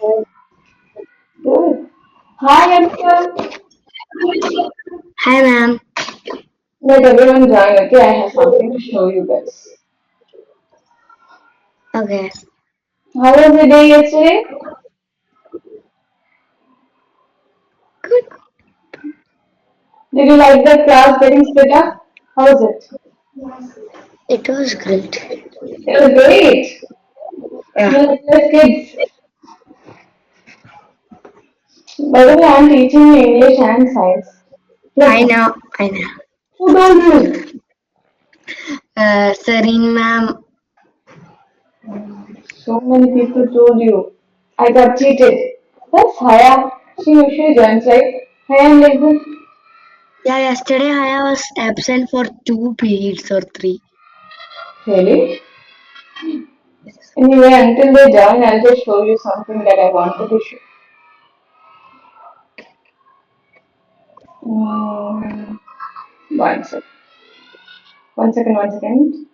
Good. Hi everyone. Hi, ma'am. Let everyone join. Okay, I have something to show you guys. Okay. How was the day yesterday? Good. Did you like the class getting split up? How was it? It was great. It was great. Yeah. You like the kids. By the way, I'm teaching you English and science. Plus I one. know. I know. Who told you? Serene, ma'am. So many people told you. I got cheated. That's Haya. She usually joins, right? Haya and Listen. Yeah, yesterday I was absent for 2 periods or three. Really? Anyway, until they join, I'll just show you something that I wanted to show. Mm, one second. One second, one second.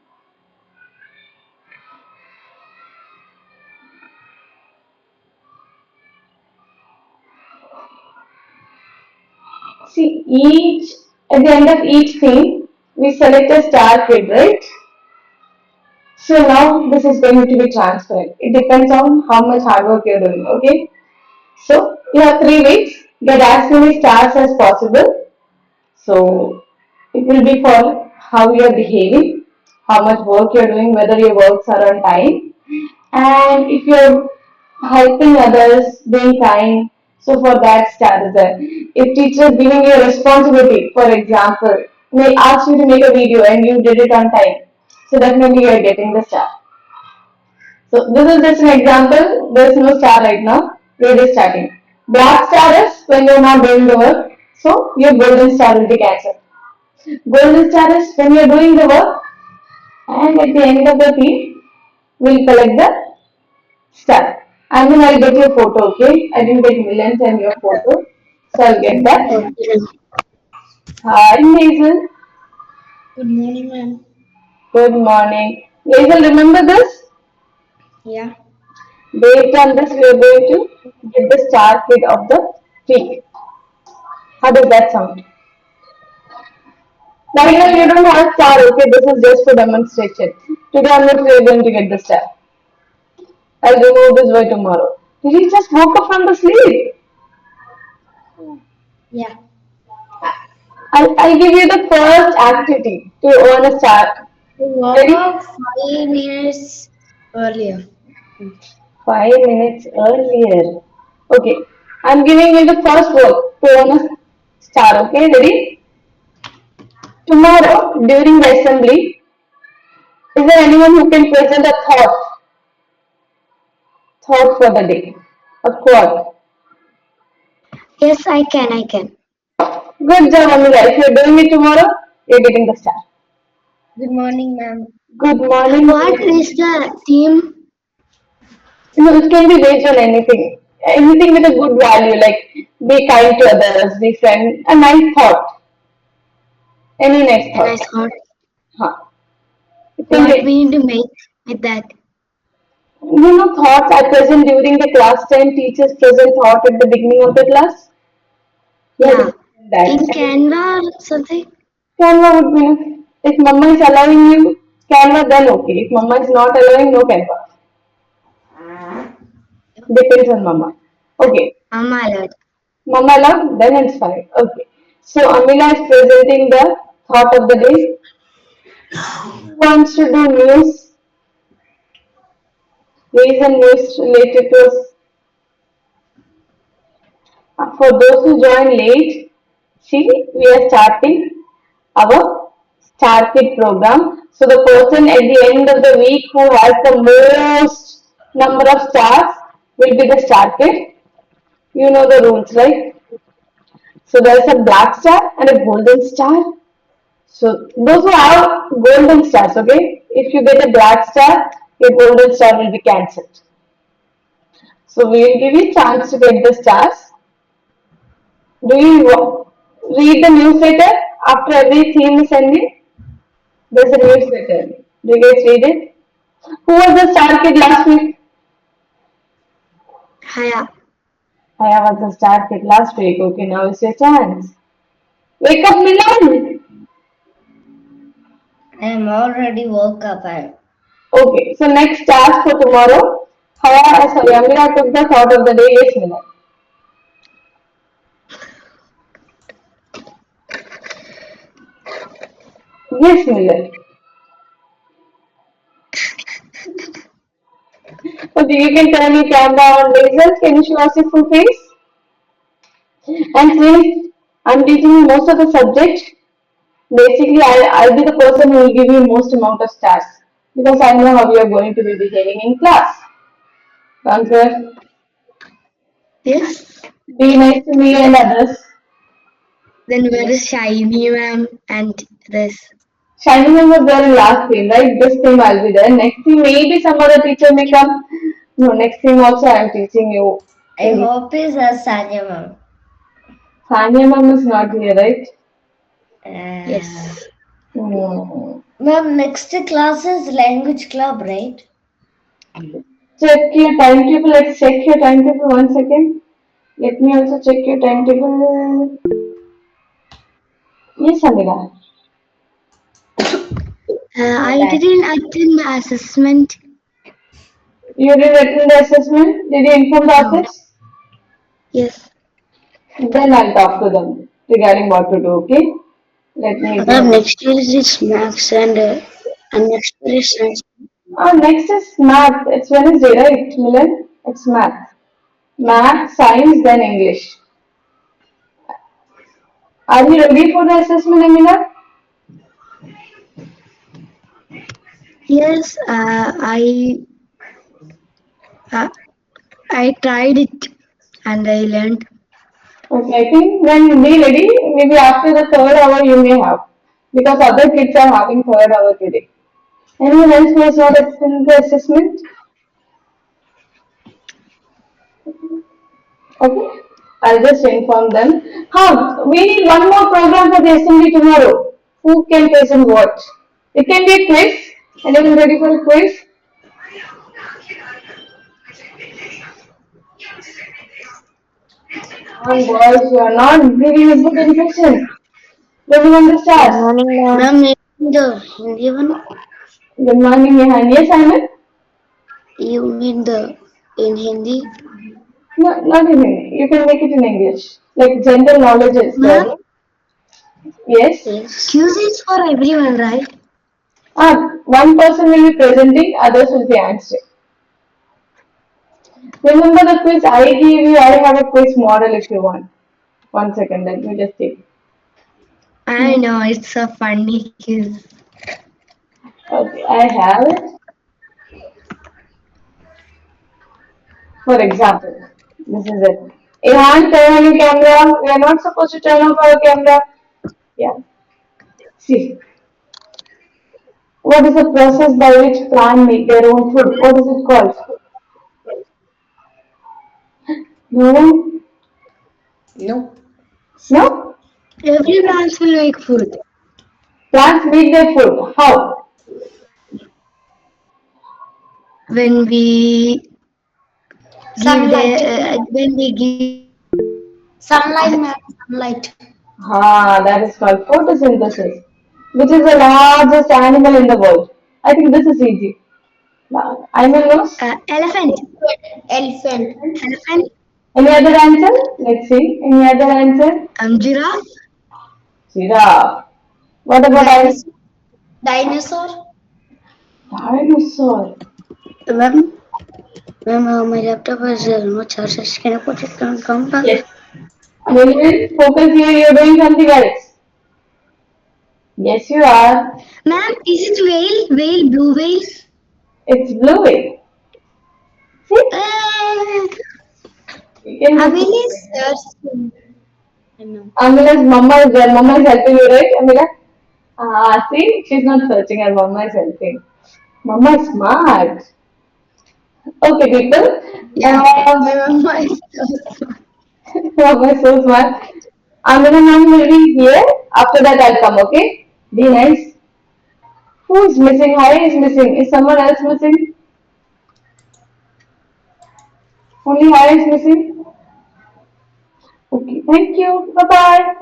See, at the end of each theme, we select a star kid, right? So now this is going to be transparent. It depends on how much hard work you're doing, okay? So you have 3 weeks, get as many stars as possible. So it will be for how you're behaving, how much work you're doing, whether your works are on time, and if you're helping others, being kind, so for that star is there. If teacher is giving you a responsibility, for example, may ask you to make a video and you did it on time, so definitely you are getting the star. So this is just an example. There's no star right now. We're just starting. Black star is when you're not doing the work, so your golden star will be cancelled. Golden star is when you're doing the work, and at the end of the team, we'll collect the star. And then I'll get your photo, okay? I didn't get millions and your photo. So I'll get that. Okay. Hi, Hazel. Good morning, ma'am. Good morning. Hazel, remember this? Yeah. Based on this, we are going to get the star kid of the week. How does that sound? Right now, you don't have star, okay? This is just for demonstration. Today onwards, we are going to get the star. I'll remove this by tomorrow. Did you just woke up from the sleep? Yeah. I'll give you the first activity to earn a star. We woke Ready? up 5 minutes earlier. 5 minutes earlier. Okay. I'm giving you the first work to earn a star. Okay, ready? Tomorrow, during the assembly, is there anyone who can present a thought for the day? A quote. Yes, I can. I can. Good job, Amila. If you're doing it tomorrow, you're getting the star. Good morning, ma'am. Good morning. What is the theme? No, it can be based on anything. Anything with a good value, like be kind to others, be friend, a nice thought. Any nice And I thought. thought, Huh. It can what be, we need to make with that? thoughts are present during the class time. Teachers present thought at the beginning of the class. You have to Yeah. present that. In Canva or something? Canva would be enough. If mama is allowing you Canva, then okay. If mama is not allowing, no Canva. Depends on mama. Okay. Mama alert. Mama allowed, then it's fine. Okay. So Amila is presenting the thought of the day. Who wants to do news? Recent news related to for those who join late. See, we are starting our Star Kid program. So the person at the end of the week who has the most number of stars will be the Star Kid. You know the rules, right? So there's a black star and a golden star. So those who have golden stars, okay? If you get a black star, your golden star will be cancelled. So we will give you a chance to get the stars. Do you read the newsletter after every theme is ending? There's a newsletter. Do you guys read it? Who was the star kid last week? Haya. Haya was the star kid last week. Okay, now it's your chance. Wake up, Milan! I am already woke up. Okay, so next task for tomorrow. Sorry, Amira took the thought of the day. Yes, Milan. Yes, Milan. Okay, you can turn your camera on laser. Can you show us your full face? And since I'm teaching you most of the subject, basically I'll be the person who will give you most amount of stars because I know how you are going to be behaving in class. Answer. Yes. Be nice to me and others. Then where is Shiny ma'am and this? Shining was there in last theme, right? This theme I'll be there. Next theme maybe some other teacher may come. No, next theme also I'm teaching you. I hope is a Sanya ma'am. Sanya ma'am is not here, right? Yes. Hmm. Ma'am, next class is language club, right? Check your timetable. Let's check your timetable 1 second. Let me also check your timetable. Yes, Amira. I didn't attend the assessment. You did attend the assessment? Did you inform the No. office? Yes. Then I'll talk to them regarding what to do, okay? Let me Ma'am, do. next year is maths and next year is science. Next is math. It's Wednesday, right, Milan? It's math. Math, science, then English. Are you ready for the assessment, Amina? Yes, uh, I tried it and I learned. Okay, I think when be ready, maybe after the third hour you may have. Because other kids are having third hour today. Anyone else who has not attended the assessment? Okay, I'll just inform them. We need one more program for the assembly tomorrow. Who can present what? It can be a quiz. Anyone ready for a quiz? Boys, you are not giving a good impression. Living on the Good stars. morning, ma'am. Ma'am, the Hindi one, Good morning, Nehan. Yes, Simon? you mean the in Hindi? No, not in Hindi. You can make it in English. Like general knowledge is Ma'am, there. Yes. yes. Q is for everyone, right? One person will be presenting, others will be answering. Remember the quiz I gave you? I have a quiz model if you want. 1 second, let me just take. I know it's a funny quiz. Okay, I have it. For example, this is it. Ihan, turn on your camera. We are not supposed to turn off our camera. Yeah. See, what is the process by which plant make their own food? What is it called? No? No. No? Every plants will make food. Plants make their food. How? When we give Sunlight. when we give Sunlight, ma'am. Sunlight. That is called photosynthesis, which is the largest animal in the world. I think this is easy. Animal knows? elephant. Elephant. Elephant. Any other answer? Let's see. Any other answer? Giraffe. Giraffe. What about Dinosaur. Dinosaur. dinosaur? Ma'am, my laptop has no charges. Can I put it on countdown? Yes. Million, focus here, you're doing something else. Yes, you are. Ma'am, is it whale? Whale, blue whales? It's blue whale. See? Uh, You can a do whale it. is I know. Amila's mama is there. Mama is helping you, right, Amila? See? She's not searching her mama is helping. Mama is smart. Okay, people. Yeah, Uh, my mama is mama is so smart. Amila ma'am will be here. After that, I'll come, okay? Be nice. Who is missing? Hari is missing. Is someone else missing? Only hair is missing. Okay, thank you. Bye bye.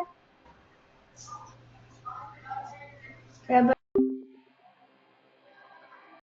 Bye bye.